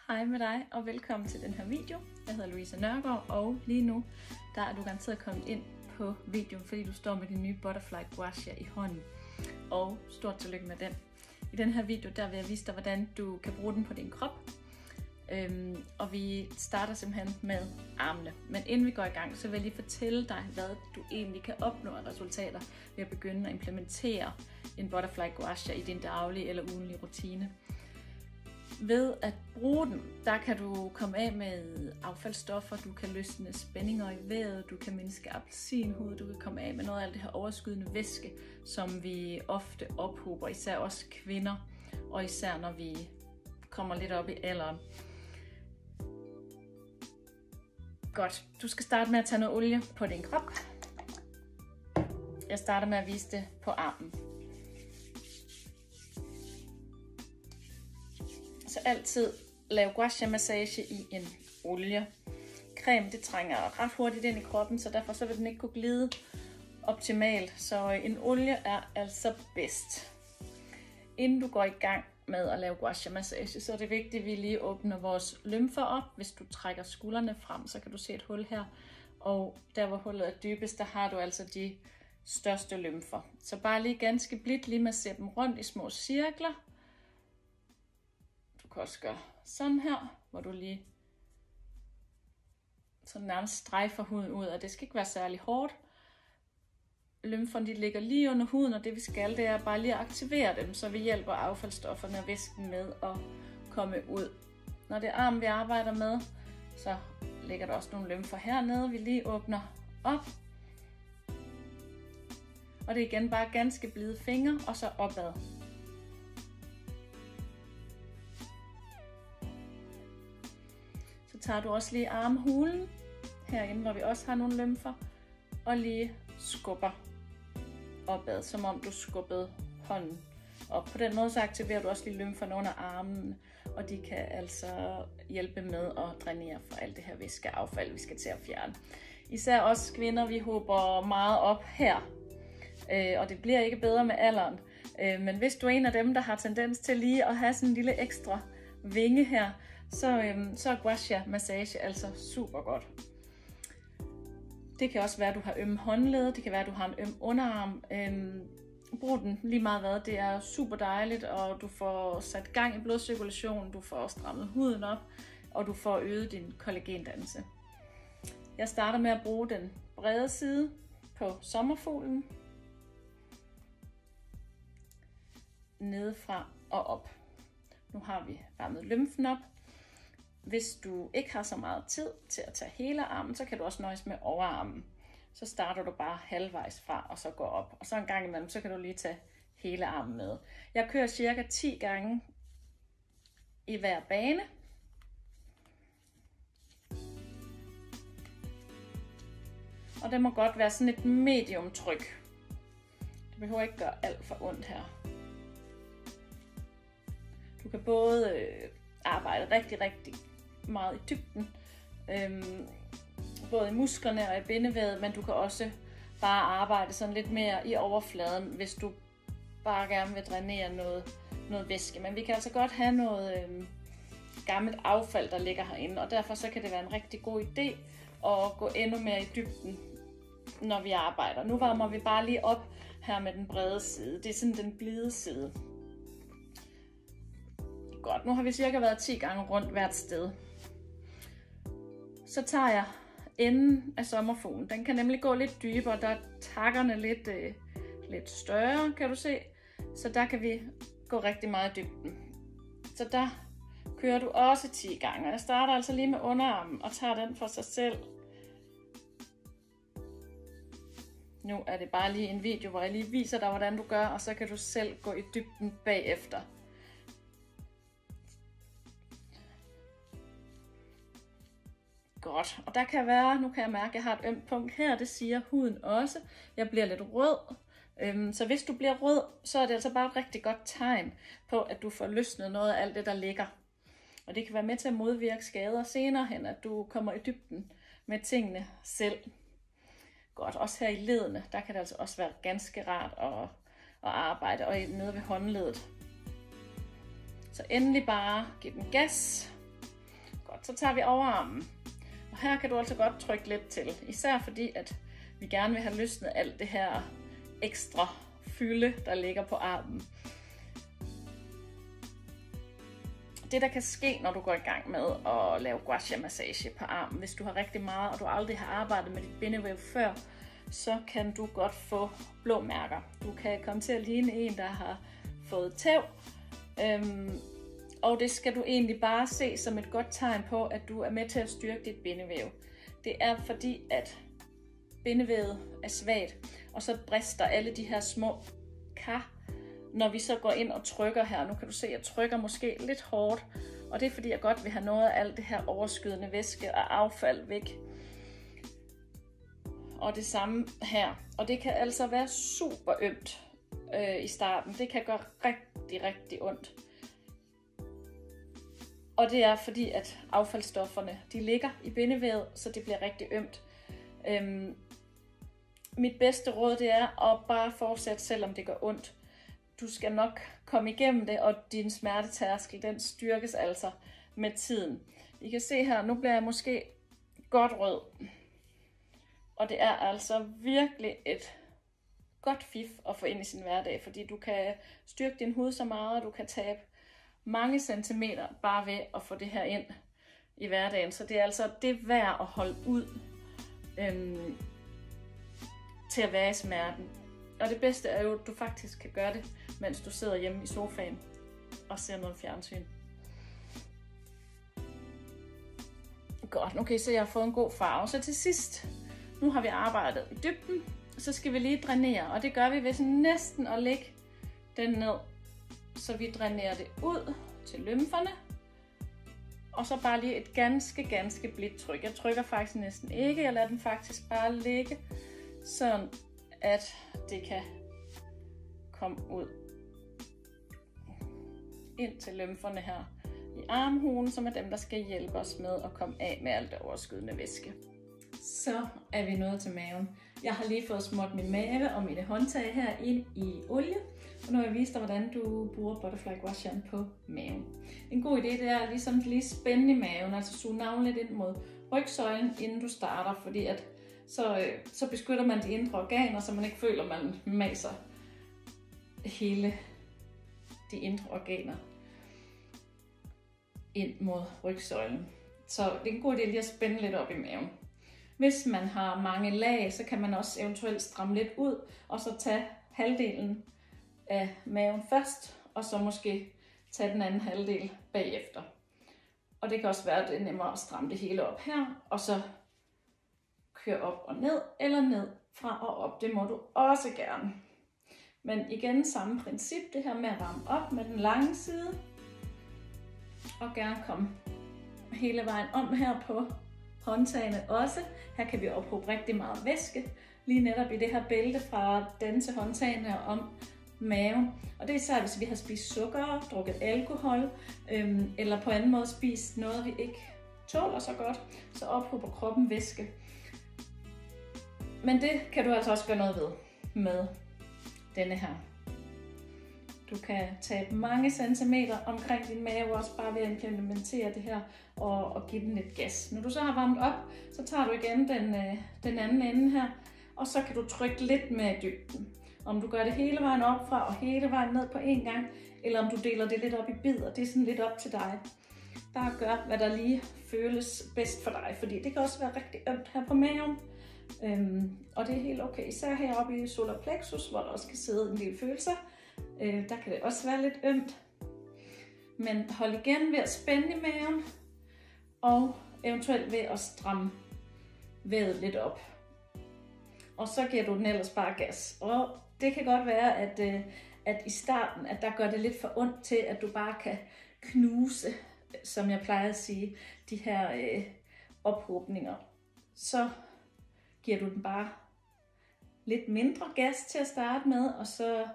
Hej med dig og velkommen til den her video. Jeg hedder Louise Nørgaard, og lige nu der er du garanteret kommet ind på videoen, fordi du står med din nye Butterfly Gouache i hånden. Og stort tillykke med den. I den her video der vil jeg vise dig, hvordan du kan bruge den på din krop. Og vi starter simpelthen med armene. Men inden vi går i gang, så vil jeg lige fortælle dig, hvad du egentlig kan opnå af resultater ved at begynde at implementere en Butterfly Gouache i din daglige eller ugenlige rutine. Ved at bruge den, der kan du komme af med affaldsstoffer, du kan løsne spændinger i vejret, du kan mindske appelsinhud, du kan komme af med noget af det her overskydende væske, som vi ofte ophober, især os kvinder, og især når vi kommer lidt op i alderen. Godt, du skal starte med at tage noget olie på din krop. Jeg starter med at vise det på armen. Så altid lav gouache massage i en olie. Creme, det trænger ret hurtigt ind i kroppen, så derfor så vil den ikke kunne glide optimalt. Så en olie er altså bedst. Inden du går i gang med at lave gouache massage, så er det vigtigt, at vi lige åbner vores lymfer op. Hvis du trækker skuldrene frem, så kan du se et hul her. Og der hvor hullet er dybest, der har du altså de største lymfer. Så bare lige ganske blidt lige massere dem rundt i små cirkler. Du kan også gøre sådan her, hvor du lige sådan nærmest strejfer huden ud, og det skal ikke være særlig hårdt. Lymferne de ligger lige under huden, og det vi skal, det er bare lige at aktivere dem, så vi hjælper affaldsstofferne og væsken med at komme ud. Når det er armen, vi arbejder med, så ligger der også nogle lymfer hernede, vi lige åbner op. Og det er igen bare ganske blide fingre, og så opad. Så tager du også lige armhulen herinde, hvor vi også har nogle lymfer, og lige skubber opad, som om du skubbede hånden op. På den måde så aktiverer du også lige lymferne under armen, og de kan altså hjælpe med at drænere for alt det her væskeaffald, vi skal til at fjerne. Især os kvinder, vi hober meget op her, og det bliver ikke bedre med alderen. Men hvis du er en af dem, der har tendens til lige at have sådan en lille ekstra vinge her, så er gouache massage altså super godt. Det kan også være, at du har ømme håndled, det kan være, at du har en øm underarm. Brug den lige meget hvad, det er super dejligt, og du får sat gang i blodcirkulationen, du får strammet huden op, og du får øget din kollagendannelse. Jeg starter med at bruge den brede side på sommerfuglen, nedefra og op. Nu har vi varmet lymfen op. Hvis du ikke har så meget tid til at tage hele armen, så kan du også nøjes med overarmen. Så starter du bare halvvejs fra, og så går op. Og så en gang imellem, så kan du lige tage hele armen med. Jeg kører cirka 10 gange i hver bane. Og det må godt være sådan et medium tryk. Det behøver ikke gøre alt for ondt her. Du kan både arbejde rigtig meget i dybden, både i musklerne og i bindevævet, men du kan også bare arbejde sådan lidt mere i overfladen, hvis du bare gerne vil drænere noget væske. Men vi kan altså godt have noget gammelt affald, der ligger herinde, og derfor så kan det være en rigtig god idé at gå endnu mere i dybden, når vi arbejder. Nu varmer vi bare lige op her med den brede side. Det er sådan den blide side. Godt, nu har vi cirka været 10 gange rundt hvert sted. Så tager jeg enden af sommerfuglen. Den kan nemlig gå lidt dybere, der er takkerne lidt større, kan du se. Så der kan vi gå rigtig meget i dybden. Så der kører du også 10 gange. Jeg starter altså lige med underarmen og tager den for sig selv. Nu er det bare lige en video, hvor jeg lige viser dig, hvordan du gør, og så kan du selv gå i dybden bagefter. Godt, og der kan være, nu kan jeg mærke, at jeg har et ømt punkt her, det siger huden også. Jeg bliver lidt rød, så hvis du bliver rød, så er det altså bare et rigtig godt tegn på, at du får løsnet noget af alt det, der ligger. Og det kan være med til at modvirke skader senere hen, at du kommer i dybden med tingene selv. Godt, også her i ledene, der kan det altså også være ganske rart at arbejde, og nede ved håndledet. Så endelig bare giv den gas. Godt, så tager vi overarmen. Og her kan du altså godt trykke lidt til, især fordi at vi gerne vil have løsnet alt det her ekstra fylde, der ligger på armen. Det der kan ske, når du går i gang med at lave gua sha massage på armen, hvis du har rigtig meget, og du aldrig har arbejdet med dit bindevæv før, så kan du godt få blå mærker. Du kan komme til at ligne en, der har fået tæv, og det skal du egentlig bare se som et godt tegn på, at du er med til at styrke dit bindevæv. Det er fordi, at bindevævet er svagt, og så brister alle de her små kar, når vi så går ind og trykker her. Nu kan du se, at jeg trykker måske lidt hårdt, og det er fordi, jeg godt vil have noget af alt det her overskydende væske og affald væk. Og det samme her. Og det kan altså være super ømt i starten. Det kan gøre rigtig, rigtig ondt. Og det er fordi, at affaldsstofferne de ligger i bindevævet, så det bliver rigtig ømt. Mit bedste råd det er at bare fortsætte, selvom det gør ondt. Du skal nok komme igennem det, og din smertetærskel den styrkes altså med tiden. I kan se her, nu bliver jeg måske godt rød. Og det er altså virkelig et godt fif at få ind i sin hverdag, fordi du kan styrke din hud så meget, og du kan tabe mange centimeter bare ved at få det her ind i hverdagen. Så det er altså det værd at holde ud til at være i smerten. Og det bedste er jo, at du faktisk kan gøre det, mens du sidder hjemme i sofaen og ser noget fjernsyn. Godt, nu kan I se, at jeg har fået en god farve. Så til sidst, nu har vi arbejdet i dybden, så skal vi lige drænere. Og det gør vi ved sådan næsten at lægge den ned, så vi drænerer det ud til lymferne. Og så bare lige et ganske blidt tryk. Jeg trykker faktisk næsten ikke, jeg lader den faktisk bare ligge, sådan at det kan komme ud ind til lymferne her i armhulen, som er dem, der skal hjælpe os med at komme af med alt det overskydende væske. Så er vi nået til maven. Jeg har lige fået smurt min mave og mine håndtag her ind i olie, og nu har jeg vist dig, hvordan du bruger Butterfly Gua Sha på maven. En god idé det er ligesom lige spænde i maven, altså suge navlen lidt ind mod rygsøjlen, inden du starter, fordi at så beskytter man de indre organer, så man ikke føler, at man maser hele de indre organer ind mod rygsøjlen. Så det er en god idé lige at spænde lidt op i maven. Hvis man har mange lag, så kan man også eventuelt stramme lidt ud, og så tage halvdelen af maven først, og så måske tage den anden halvdel bagefter. Og det kan også være, at det er nemmere at stramme det hele op her, og så køre op og ned, eller ned fra og op. Det må du også gerne. Men igen samme princip, det her med at ramme op med den lange side, og gerne komme hele vejen om her på håndtagene også. Her kan vi ophobe rigtig meget væske, lige netop i det her bælte fra den til håndtagene om maven. Og det er især, hvis vi har spist sukker, drukket alkohol, eller på anden måde spist noget, vi ikke tåler så godt, så ophober kroppen væske. Men det kan du altså også gøre noget ved med denne her. Du kan tabe mange centimeter omkring din mave, også bare ved at implementere det her og give den lidt gas. Når du så har varmet op, så tager du igen den anden ende her, og så kan du trykke lidt mere i dybden. Om du gør det hele vejen op fra og hele vejen ned på en gang, eller om du deler det lidt op i bidder, det er sådan lidt op til dig. Bare gør, hvad der lige føles bedst for dig, fordi det kan også være rigtig ømt her på maven. Og det er helt okay, især heroppe i solar plexus, hvor der også kan sidde en lille følelse. Der kan det også være lidt ømt. Men hold igen ved at spænde i maven, og eventuelt ved at stramme vævet lidt op. Og så giver du den ellers bare gas. Og det kan godt være, at i starten, at der gør det lidt for ondt til, at du bare kan knuse, som jeg plejer at sige, de her ophobninger. Så giver du den bare lidt mindre gas til at starte med, og så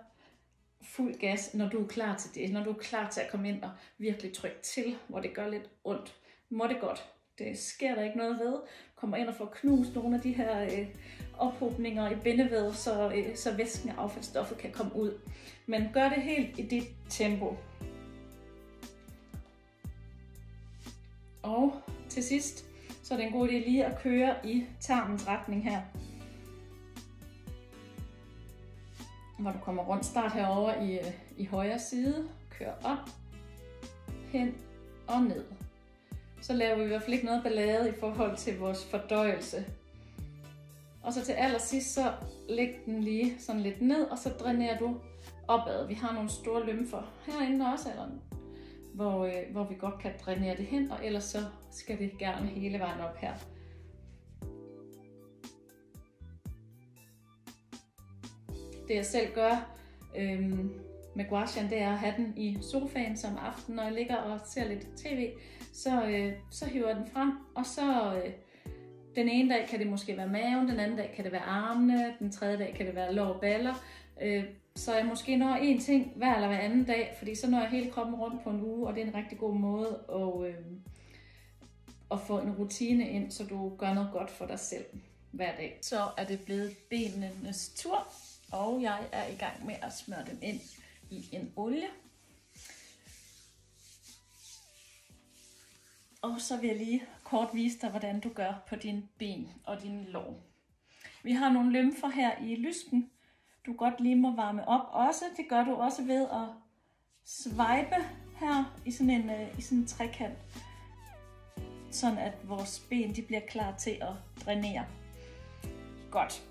fuld gas, når du er klar til det. Når du er klar til at komme ind og virkelig trykke til, hvor det gør lidt ondt. Må det godt. Det sker der ikke noget ved. Kommer ind og får knust nogle af de her ophobninger i bindevævet, så væsken og affaldsstoffet kan komme ud. Men gør det helt i dit tempo. Og til sidst, så er det en god idé lige at køre i tarmens retning her. Hvor du kommer rundt. Start herovre i højre side. Kør op, hen og ned. Så laver vi i hvert fald ikke noget ballade i forhold til vores fordøjelse. Og så til allersidst, så læg den lige sådan lidt ned, og så drænerer du opad. Vi har nogle store lymfer herinde også, eller hvor vi godt kan drænere det hen, og ellers så skal det gerne hele vejen op her. Det jeg selv gør med guashaen, det er at have den i sofaen som aften, når jeg ligger og ser lidt tv, så hiver jeg den frem, og så den ene dag kan det måske være maven, den anden dag kan det være armene, den tredje dag kan det være lår og baller. Så jeg måske når en ting hver eller hver anden dag, fordi så når jeg hele kroppen rundt på en uge, og det er en rigtig god måde at få en rutine ind, så du gør noget godt for dig selv hver dag. Så er det blevet benenes tur, og jeg er i gang med at smøre dem ind i en olie. Og så vil jeg lige kort vise dig, hvordan du gør på dine ben og dine lår. Vi har nogle lymfer her i lysken, du godt lige må varme op også. Det gør du også ved at swipe her i sådan en trekant, sådan at vores ben de bliver klar til at drænere. Godt.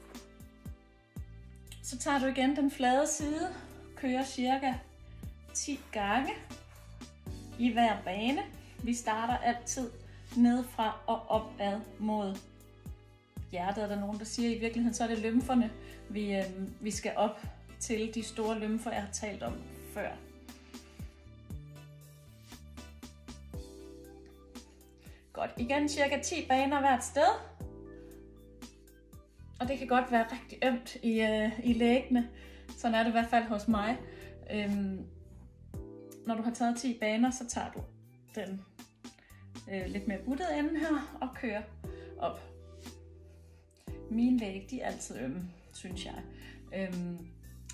Så tager du igen den flade side, kører cirka 10 gange i hver bane. Vi starter altid nedefra og opad mod hjertet. Er der nogen, der siger, i virkeligheden så er det lymferne, vi skal op til, de store lymfer, jeg har talt om før. Godt, igen cirka 10 baner hvert sted. Og det kan godt være rigtig ømt i læggene. Sådan er det i hvert fald hos mig. Når du har taget 10 baner, så tager du den lidt mere buttede ende her og kører op. Mine læg, de er altid ømme, synes jeg.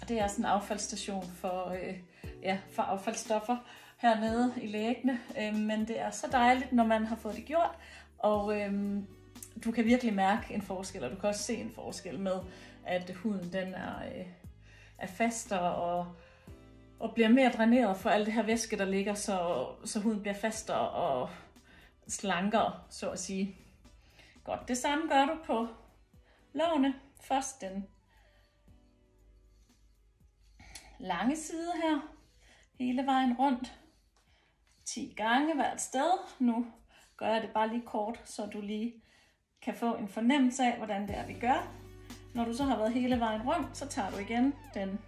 Det er sådan en affaldsstation for affaldsstoffer hernede i læggene. Men det er så dejligt, når man har fået det gjort. Og du kan virkelig mærke en forskel, og du kan også se en forskel med, at huden den er fastere og bliver mere dræneret for alt det her væske, der ligger, så huden bliver fastere og slankere, så at sige. Godt, det samme gør du på lårene. Først den lange side her, hele vejen rundt. 10 gange hvert sted. Nu gør jeg det bare lige kort, så du lige kan få en fornemmelse af, hvordan det er, vi gør. Når du så har været hele vejen rundt, så tager du igen den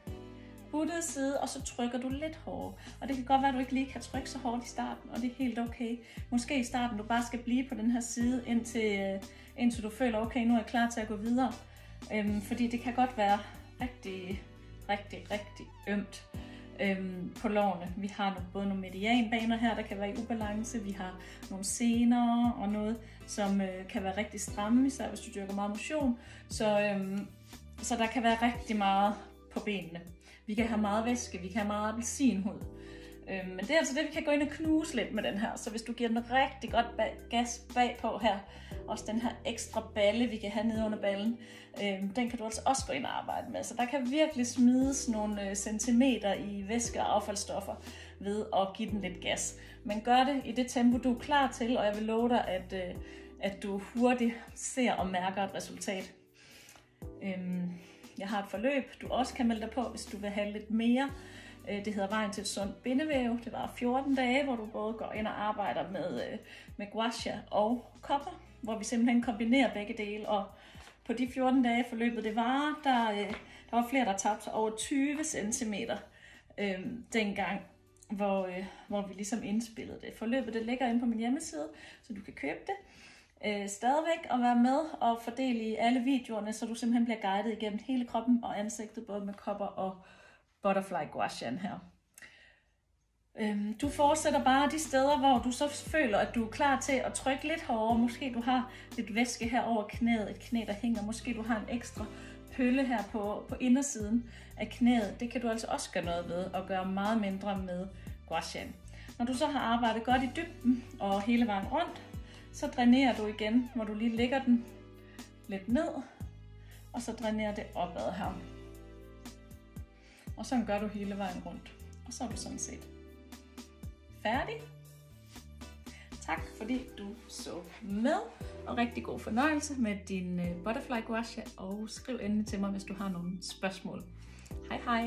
buttede side, og så trykker du lidt hårdere. Og det kan godt være, at du ikke lige kan trykke så hårdt i starten, og det er helt okay. Måske i starten, du bare skal blive på den her side, indtil du føler, okay, nu er jeg klar til at gå videre. Fordi det kan godt være rigtig, rigtig, rigtig ømt på lårene. Vi har både nogle medianbaner her, der kan være i ubalance. Vi har nogle sener og noget, som kan være rigtig stramme, især hvis du dyrker meget motion. Så der kan være rigtig meget på benene. Vi kan have meget væske, vi kan have meget appelsinhud. Men det er altså det, vi kan gå ind og knuse lidt med den her. Så hvis du giver den rigtig godt gas bagpå her, også den her ekstra balle, vi kan have nede under ballen, den kan du altså også gå ind og arbejde med. Så der kan virkelig smides nogle centimeter i væske og affaldsstoffer ved at give den lidt gas. Men gør det i det tempo, du er klar til, og jeg vil love dig, at du hurtigt ser og mærker et resultat. Jeg har et forløb, du også kan melde dig på, hvis du vil have lidt mere. Det hedder Vejen til et sundt bindevæv. Det var 14 dage, hvor du både går ind og arbejder med guasha og kopper, hvor vi simpelthen kombinerer begge dele. Og på de 14 dage forløbet det var, der var flere, der tabte sig over 20 cm dengang, hvor vi ligesom indspillede det. Forløbet det ligger inde på min hjemmeside, så du kan købe det stadigvæk og være med og fordele i alle videoerne, så du simpelthen bliver guidet igennem hele kroppen og ansigtet, både med kopper og butterfly guashaen her. Du fortsætter bare de steder, hvor du så føler, at du er klar til at trykke lidt hårdere. Måske du har lidt væske her over knæet, et knæ, der hænger. Måske du har en ekstra pølle her på indersiden af knæet. Det kan du altså også gøre noget ved og gøre meget mindre med guashaen. Når du så har arbejdet godt i dybden og hele vejen rundt, Så drænerer du igen, hvor du lige lægger den lidt ned, og så drænerer det opad her. Og sådan gør du hele vejen rundt. Og så er du sådan set færdig. Tak fordi du så med, og rigtig god fornøjelse med din butterfly gouache, og skriv endelig til mig, hvis du har nogle spørgsmål. Hej hej!